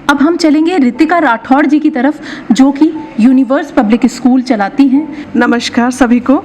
अब हम चलेंगे रितिका राठौड़ जी की तरफ, जो कि यूनिवर्स पब्लिक स्कूल चलाती हैं। नमस्कार सभी को।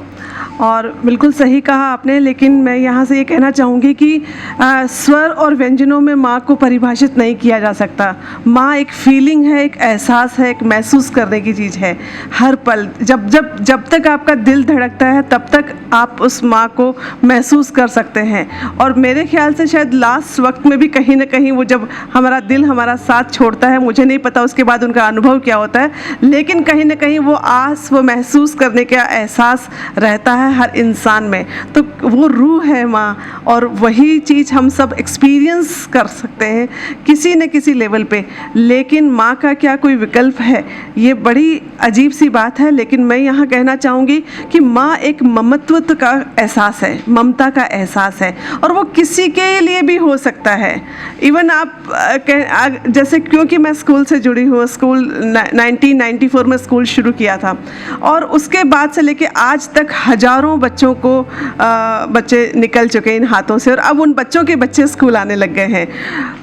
और बिल्कुल सही कहा आपने, लेकिन मैं यहाँ से ये कहना चाहूँगी कि स्वर और व्यंजनों में माँ को परिभाषित नहीं किया जा सकता। माँ एक फीलिंग है, एक एहसास है, एक महसूस करने की चीज़ है। हर पल जब तक आपका दिल धड़कता है तब तक आप उस माँ को महसूस कर सकते हैं। और मेरे ख्याल से शायद लास्ट वक्त में भी कहीं ना कहीं वो जब हमारा दिल हमारा साथ छोड़ता है, मुझे नहीं पता उसके बाद उनका अनुभव क्या होता है, लेकिन कहीं ना कहीं वो आस, वो महसूस करने का एहसास रहता है हर इंसान में। तो वो रूह है माँ, और वही चीज़ हम सब एक्सपीरियंस कर सकते हैं किसी न किसी लेवल पे। लेकिन माँ का क्या कोई विकल्प है, ये बड़ी अजीब सी बात है। लेकिन मैं यहाँ कहना चाहूँगी कि माँ एक ममत्व का एहसास है, ममता का एहसास है, और वो किसी के लिए भी हो सकता है। इवन आप जैसे, क्योंकि मैं स्कूल से जुड़ी हूँ, स्कूल 1994 में स्कूल शुरू किया था, और उसके बाद से लेके आज तक हजारों बच्चों को बच्चे निकल चुके हैं इन हाथों से, और अब उन बच्चों के बच्चे स्कूल आने लग गए हैं।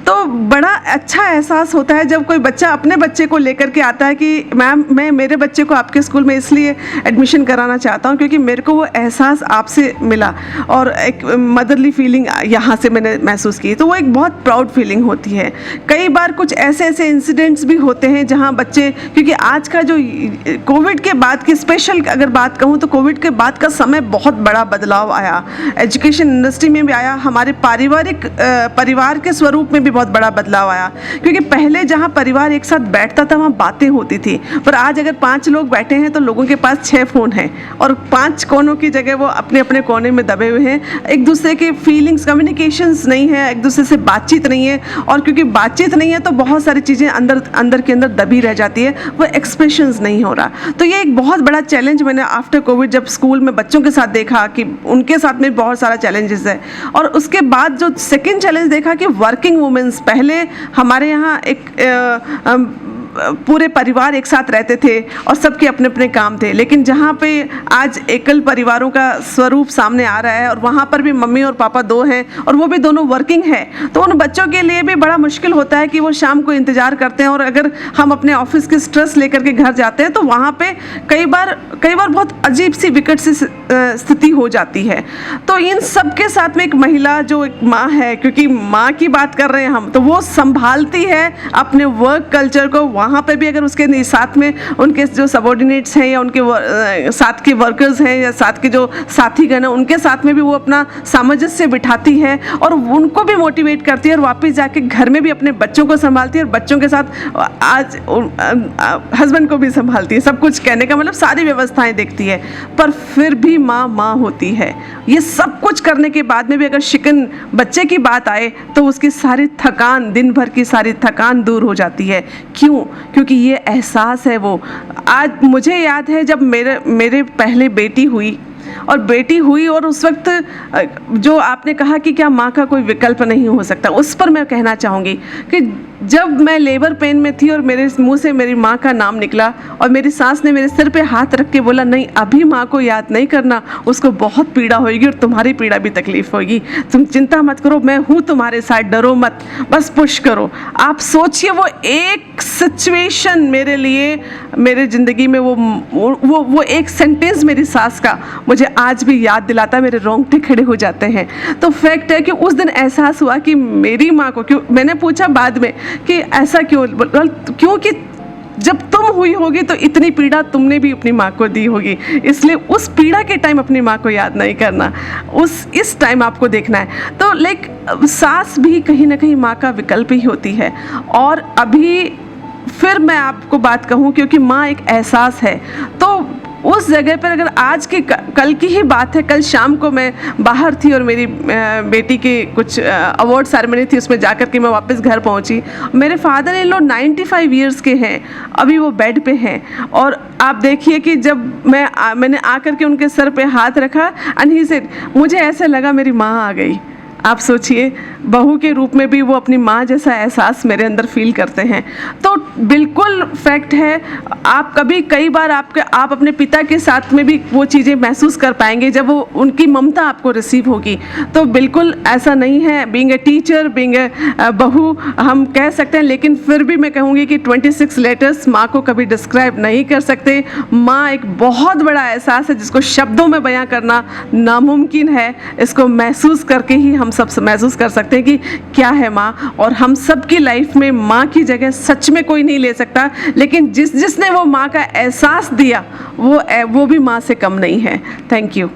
तो बड़ा अच्छा एहसास होता है जब कोई बच्चा अपने बच्चे को लेकर के आता है कि मैम, मैं मेरे बच्चे को आपके स्कूल में इसलिए एडमिशन कराना चाहता हूँ क्योंकि मेरे को वो एहसास आपसे मिला, और एक मदरली फीलिंग यहाँ से मैंने महसूस की। तो वो एक बहुत प्राउड फीलिंग होती है। कई बार कुछ ऐसे इंसिडेंट्स भी होते हैं जहाँ बच्चे, क्योंकि आज का जो कोविड के बाद की स्पेशल अगर बात कहूँ तो कोविड के बाद का समय बहुत बड़ा बदलाव आया, एजुकेशन इंडस्ट्री में भी आया, हमारे परिवार के स्वरूप में भी बहुत बड़ा बदलाव आया। क्योंकि पहले जहाँ परिवार एक साथ बैठता था वहाँ बातें होती थी, पर आज अगर 5 लोग बैठे हैं तो लोगों के पास 6 फ़ोन हैं, और 5 कोनों की जगह वो अपने अपने कोने में दबे हुए हैं। एक दूसरे के फीलिंग्स, कम्युनिकेशंस नहीं है, एक दूसरे से बातचीत नहीं है, और क्योंकि बातचीत नहीं है तो बहुत सारी चीज़ें अंदर के अंदर दबी रह जाती है, वो एक्सप्रेशंस नहीं हो रहा। तो ये एक बहुत बड़ा चैलेंज मैंने आफ्टर कोविड जब स्कूल में बच्चों के साथ देखा कि उनके साथ में बहुत सारा चैलेंजेस है। और उसके बाद जो सेकेंड चैलेंज देखा कि वर्किंग वुमेन्स, पहले हमारे यहाँ एक पूरे परिवार एक साथ रहते थे और सबके अपने अपने काम थे, लेकिन जहाँ पे आज एकल परिवारों का स्वरूप सामने आ रहा है, और वहाँ पर भी मम्मी और पापा 2 हैं और वो भी दोनों वर्किंग हैं, तो उन बच्चों के लिए भी बड़ा मुश्किल होता है कि वो शाम को इंतज़ार करते हैं, और अगर हम अपने ऑफिस के स्ट्रेस लेकर के घर जाते हैं तो वहाँ पे कई बार बहुत अजीब सी विकट सी स्थिति हो जाती है। तो इन सब के साथ में एक महिला जो एक माँ है, क्योंकि माँ की बात कर रहे हैं हम, तो वो संभालती है अपने वर्क कल्चर को। वहाँ पे भी अगर उसके साथ में उनके जो सबॉर्डिनेट्स हैं या उनके साथ के वर्कर्स हैं या साथ के जो साथीगण हैं, उनके साथ में भी वो अपना सामंजस्य बिठाती है और उनको भी मोटिवेट करती है, और वापस जाके घर में भी अपने बच्चों को संभालती है, और बच्चों के साथ आज हस्बैंड को भी संभालती है। सब कुछ कहने का मतलब सारी व्यवस्थाएं देखती है, पर फिर भी माँ होती है। ये सब कुछ करने के बाद में भी अगर शिकन बच्चे की बात आए तो उसकी सारी थकान, दिन भर की सारी थकान दूर हो जाती है। क्यों? क्योंकि ये एहसास है वो। आज मुझे याद है जब मेरे पहले बेटी हुई, और उस वक्त जो आपने कहा कि क्या माँ का कोई विकल्प नहीं हो सकता, उस पर मैं कहना चाहूँगी कि जब मैं लेबर पेन में थी और मेरे मुंह से मेरी माँ का नाम निकला और मेरी सास ने मेरे सिर पे हाथ रख के बोला, नहीं अभी माँ को याद नहीं करना, उसको बहुत पीड़ा होगी और तुम्हारी पीड़ा भी तकलीफ होगी, तुम चिंता मत करो, मैं हूँ तुम्हारे साथ, डरो मत, बस पुश करो। आप सोचिए वो एक सिचुएशन मेरे लिए, मेरे ज़िंदगी में वो एक सेंटेंस मेरी सास का मुझे आज भी याद दिलाता है, मेरे रोंगटे खड़े हो जाते हैं। तो फैक्ट है कि उस दिन एहसास हुआ कि मेरी माँ को, क्यों, मैंने पूछा बाद में कि ऐसा क्यों, क्योंकि जब तुम हुई होगी तो इतनी पीड़ा तुमने भी अपनी माँ को दी होगी, इसलिए उस पीड़ा के टाइम अपनी माँ को याद नहीं करना, इस टाइम आपको देखना है। तो सास भी कहीं ना कहीं माँ का विकल्प ही होती है। और अभी फिर मैं आपको बात कहूँ, क्योंकि माँ एक एहसास है, तो उस जगह पर अगर आज की कल की ही बात है, कल शाम को मैं बाहर थी और मेरी बेटी के कुछ अवार्ड सेरेमनी थी, उसमें जाकर के मैं वापस घर पहुंची। मेरे फादर इन लॉ 95 ईयर्स के हैं, अभी वो बेड पे हैं, और आप देखिए कि जब मैंने आकर के उनके सर पे हाथ रखा, एंड ही सेड, मुझे ऐसे लगा मेरी माँ आ गई। आप सोचिए, बहू के रूप में भी वो अपनी माँ जैसा एहसास मेरे अंदर फील करते हैं। तो बिल्कुल फैक्ट है, आप कभी कई बार आप अपने पिता के साथ में भी वो चीज़ें महसूस कर पाएंगे जब वो उनकी ममता आपको रिसीव होगी। तो बिल्कुल ऐसा नहीं है, being a teacher, being a बहू हम कह सकते हैं, लेकिन फिर भी मैं कहूँगी कि 26 लेटर्स माँ को कभी डिस्क्राइब नहीं कर सकते। माँ एक बहुत बड़ा एहसास है जिसको शब्दों में बयां करना नामुमकिन है। इसको महसूस करके ही हम सब महसूस कर सकते हैं कि क्या है माँ, और हम सब की लाइफ में माँ की जगह सच में कोई नहीं ले सकता, लेकिन जिसने वो माँ का एहसास दिया वो भी माँ से कम नहीं है। Thank you.